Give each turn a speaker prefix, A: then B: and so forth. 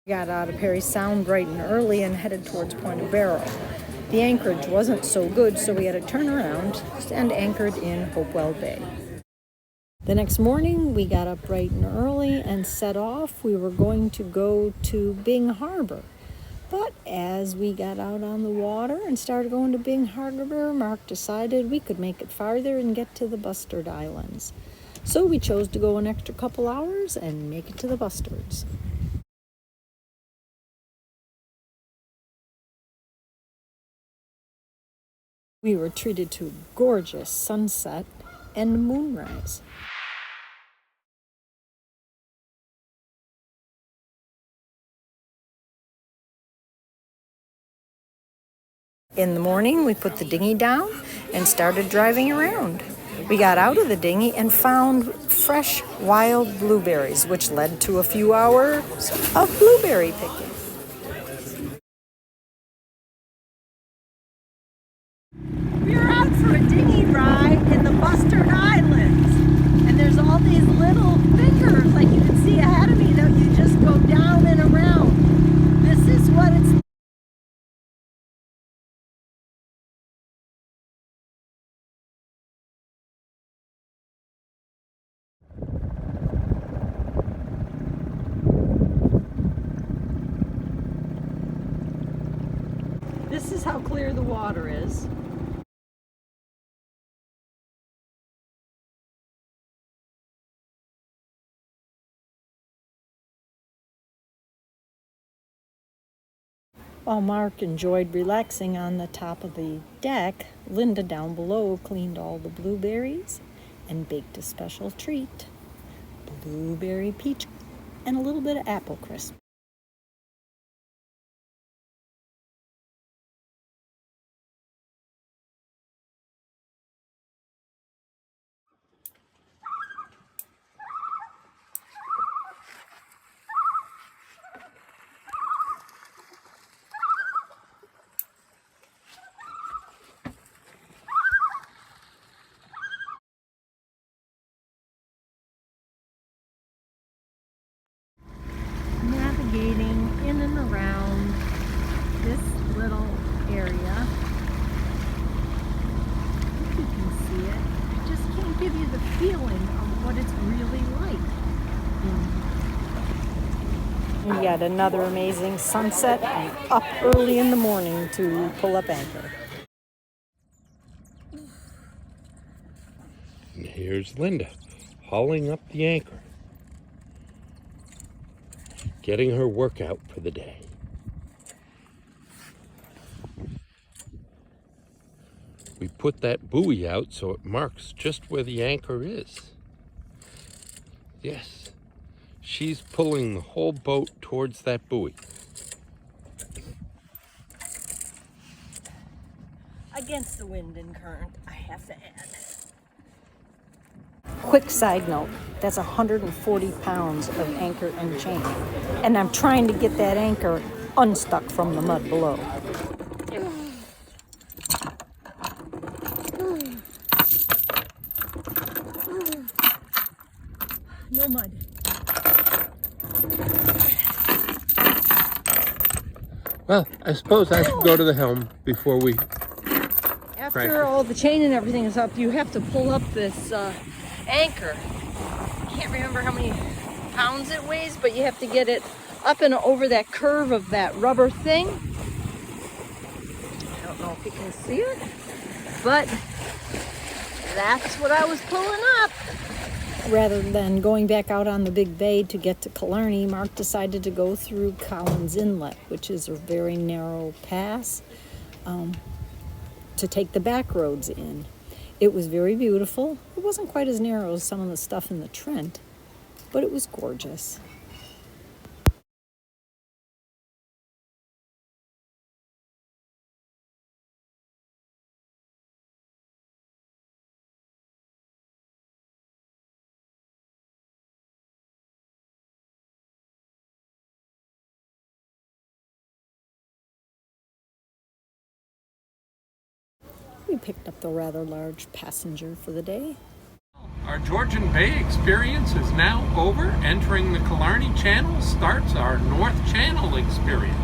A: We got out of Perry Sound bright and early and headed towards Point of Barrow. The anchorage wasn't so good, so we had to turn around and anchored in Hopewell Bay. The next morning, we got up bright and early and set off. We were going to go to Bing Harbor. But as we got out on the water and started going to Bing Harbor, Mark decided we could make it farther and get to the Bustard Islands. So we chose to go an extra couple hours and make it to the Bustards. We were treated to a gorgeous sunset and moonrise. In the morning, we put the dinghy down and started driving around. We got out of the dinghy and found fresh wild blueberries, which led to a few hours of blueberry picking. We are out for a dinghy ride in the Bustard Islands. And there's all these little fingers, like you can see ahead of me, that you just go down and around. This is what it's. This is how clear the water is. While Mark enjoyed relaxing on the top of the deck, Linda down below cleaned all the blueberries and baked a special treat, blueberry peach and a little bit of apple crisp. Navigating in and around this little area. If you can see it, I just can't give you the feeling of what it's really like. Yet another amazing sunset and up early in the morning to pull up anchor.
B: And here's Linda hauling up the anchor, getting her workout for the day. We put that buoy out so it marks just where the anchor is. Yes, she's pulling the whole boat towards that buoy.
A: Against the wind and current, I have to add. Quick side note, that's 140 pounds of anchor and chain. And I'm trying to get that anchor unstuck from the mud below. No mud.
B: Well, I suppose I should go to the helm before we
A: After all the chain and everything is up, you have to pull up this anchor. I can't remember how many pounds it weighs, but you have to get it up and over that curve of that rubber thing. I don't know if you can see it, but that's what I was pulling up. Rather than going back out on the big bay to get to Killarney, Mark decided to go through Collins Inlet, which is a very narrow pass, to take the back roads in. It was very beautiful. It wasn't quite as narrow as some of the stuff in the Trent, but it was gorgeous. We picked up the rather large passenger for the day.
C: Our Georgian Bay experience is now over. Entering the Killarney Channel starts our North Channel experience.